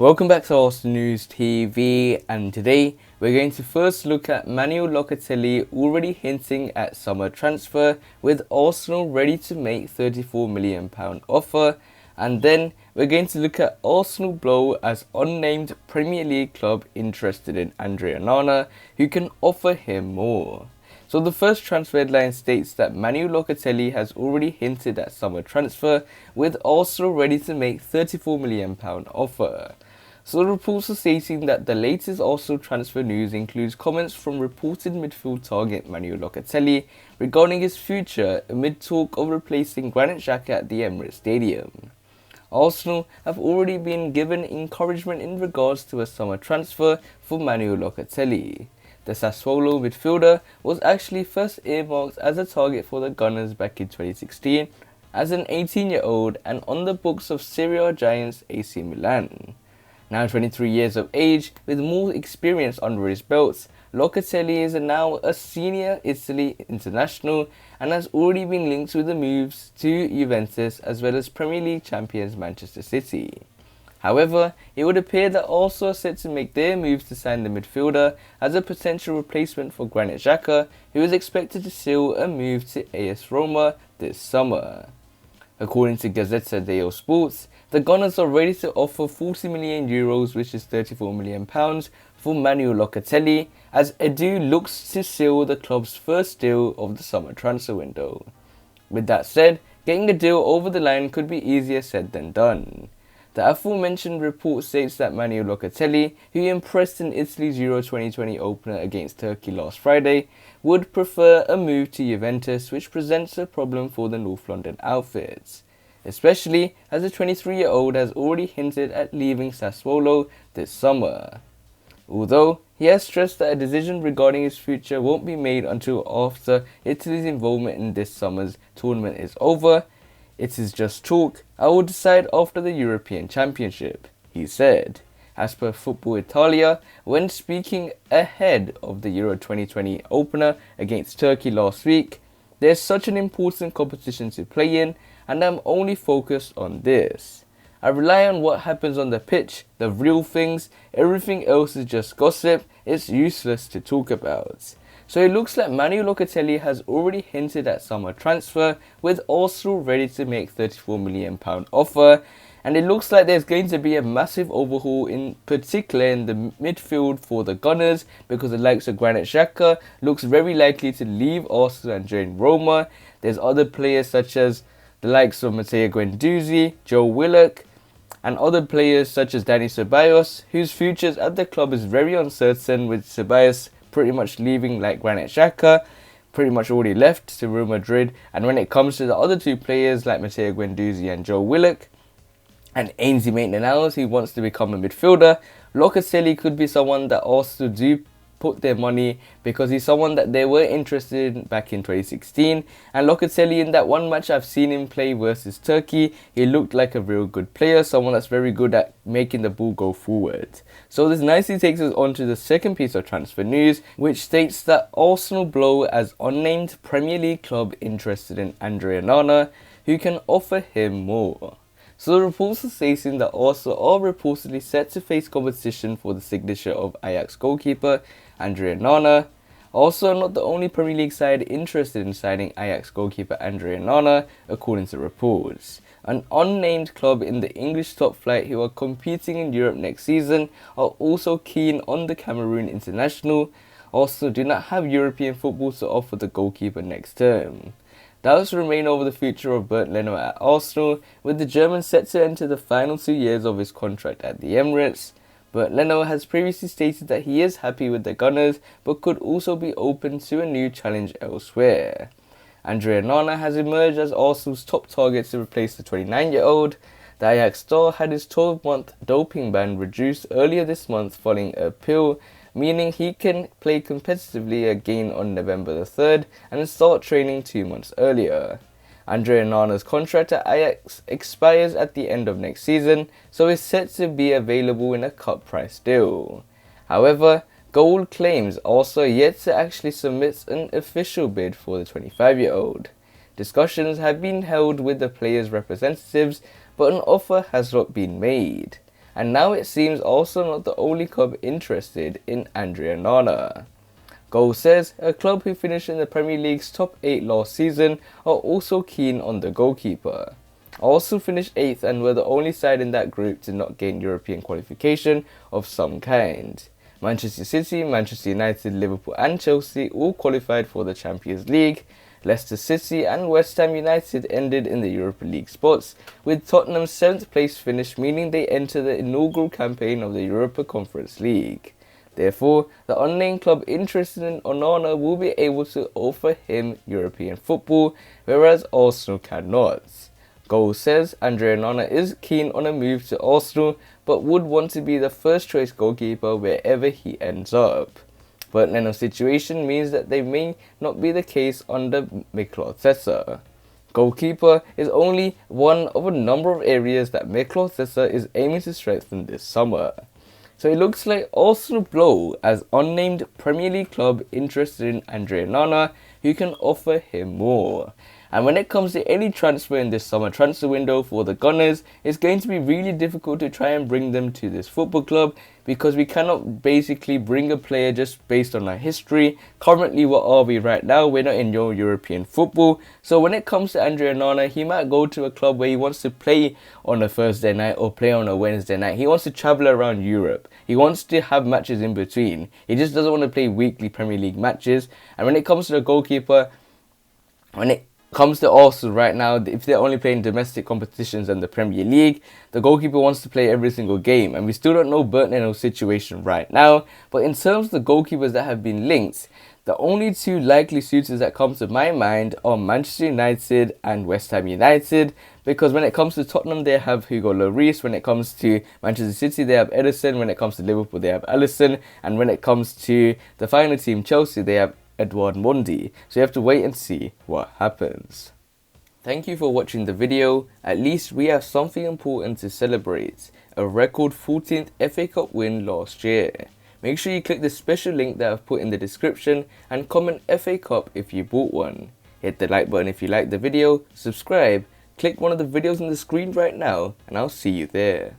Welcome back to Arsenal News TV, and today we're going to first look at Manuel Locatelli already hinting at summer transfer, with Arsenal ready to make £34 million offer, and then we're going to look at Arsenal blow as unnamed Premier League club interested in Andre Onana, who can offer him more. So the first transfer headline states that Manuel Locatelli has already hinted at summer transfer, with Arsenal ready to make £34 million offer. So the reports are stating that the latest Arsenal transfer news includes comments from reported midfield target Manuel Locatelli regarding his future amid talk of replacing Granit Xhaka at the Emirates Stadium. Arsenal have already been given encouragement in regards to a summer transfer for Manuel Locatelli. The Sassuolo midfielder was actually first earmarked as a target for the Gunners back in 2016 as an 18-year-old and on the books of Serie A giants AC Milan. Now 23 years of age, with more experience under his belt, Locatelli is now a senior Italy international and has already been linked with the moves to Juventus as well as Premier League champions Manchester City. However, it would appear that Arsenal are set to make their moves to sign the midfielder as a potential replacement for Granit Xhaka, who is expected to seal a move to AS Roma this summer. According to Gazzetta dello Sport, the Gunners are ready to offer €40 million, which is £34 million, for Manuel Locatelli, as Edu looks to seal the club's first deal of the summer transfer window. With that said, getting a deal over the line could be easier said than done. The aforementioned report states that Manuel Locatelli, who impressed in Italy's Euro 2020 opener against Turkey last Friday, would prefer a move to Juventus, which presents a problem for the North London outfits, especially as the 23-year-old has already hinted at leaving Sassuolo this summer. Although he has stressed that a decision regarding his future won't be made until after Italy's involvement in this summer's tournament is over. "It is just talk. I will decide after the European Championship," he said. As per Football Italia, when speaking ahead of the Euro 2020 opener against Turkey last week, "There's such an important competition to play in, and I'm only focused on this. I rely on what happens on the pitch, the real things. Everything else is just gossip. It's useless to talk about." So it looks like Manuel Locatelli has already hinted at summer transfer, with Arsenal ready to make £34 million offer, and it looks like there's going to be a massive overhaul, in particular in the midfield for the Gunners, because the likes of Granit Xhaka looks very likely to leave Arsenal and join Roma. There's other players such as the likes of Matteo Guendouzi, Joe Willock, and other players such as Dani Ceballos, whose futures at the club is very uncertain, with Ceballos pretty much leaving like Granit Xhaka, pretty much already left to Real Madrid. And when it comes to the other two players like Matteo Guendouzi and Joe Willock, and Ainsley Maitland-Niles, who wants to become a midfielder, Locatelli could be someone that Arsenal do put their money, because he's someone that they were interested in back in 2016. And Locatelli, in that one match I've seen him play versus Turkey, he looked like a real good player, someone that's very good at making the ball go forward. So this nicely takes us on to the second piece of transfer news, which states that Arsenal blow as unnamed Premier League club interested in Andre Onana, who can offer him more. So the reports are stating that Arsenal are reportedly set to face competition for the signature of Ajax goalkeeper Andre Onana. Also, not the only Premier League side interested in signing Ajax goalkeeper Andre Onana, according to reports. An unnamed club in the English top flight who are competing in Europe next season are also keen on the Cameroon international. Arsenal do not have European football to offer the goalkeeper next term. Doubts remain over the future of Bernd Leno at Arsenal, with the German set to enter the final 2 years of his contract at the Emirates. Bernd Leno has previously stated that he is happy with the Gunners, but could also be open to a new challenge elsewhere. Andre Onana has emerged as Arsenal's top target to replace the 29-year-old. The Ajax star had his 12-month doping ban reduced earlier this month following an appeal, meaning he can play competitively again on November the 3rd and start training 2 months earlier. Andre Onana's contract at Ajax expires at the end of next season, so is set to be available in a cut price deal. However, Gold claims also yet to actually submit an official bid for the 25-year-old. Discussions have been held with the player's representatives, but an offer has not been made. and now it seems also not the only club interested in Andre Onana. Goal says a club who finished in the Premier League's top 8 last season are also keen on the goalkeeper. Arsenal finished 8th and were the only side in that group to not gain European qualification of some kind. Manchester City, Manchester United, Liverpool and Chelsea all qualified for the Champions League. Leicester City and West Ham United ended in the Europa League spots, with Tottenham's 7th place finish meaning they enter the inaugural campaign of the Europa Conference League. Therefore, the unnamed club interested in Onana will be able to offer him European football, whereas Arsenal cannot. Goal says Andre Onana is keen on a move to Arsenal, but would want to be the first choice goalkeeper wherever he ends up. But Leno's situation means that they may not be the case under Mikel Arteta. Goalkeeper is only one of a number of areas that Mikel Arteta is aiming to strengthen this summer. So it looks like Arsenal blow as unnamed Premier League club interested in Andre Onana, who can offer him more. And when it comes to any transfer in this summer transfer window for the Gunners, it's going to be really difficult to try and bring them to this football club, because we cannot basically bring a player just based on our history. Currently, what are we right now? We're not in your European football. So when it comes to Andre Onana, he might go to a club where he wants to play on a Thursday night or play on a Wednesday night. He wants to travel around Europe. He wants to have matches in between. He just doesn't want to play weekly Premier League matches. And when it comes to the goalkeeper, when it comes to Arsenal right now, if they're only playing domestic competitions and the Premier League, the goalkeeper wants to play every single game, and we still don't know Bernd Leno's situation right now. But in terms of the goalkeepers that have been linked, the only two likely suitors that come to my mind are Manchester United and West Ham United, because when it comes to Tottenham, they have Hugo Lloris. When it comes to Manchester City, they have Ederson. When it comes to Liverpool, they have Alisson. And when it comes to the final team, Chelsea, they have Edouard Mendy. So you have to wait and see what happens. Thank you for watching the video. At least we have something important to celebrate: a record 14th FA Cup win last year. Make sure you click the special link that I've put in the description and comment FA Cup if you bought one. Hit the like button if you liked the video, subscribe, click one of the videos on the screen right now, and I'll see you there.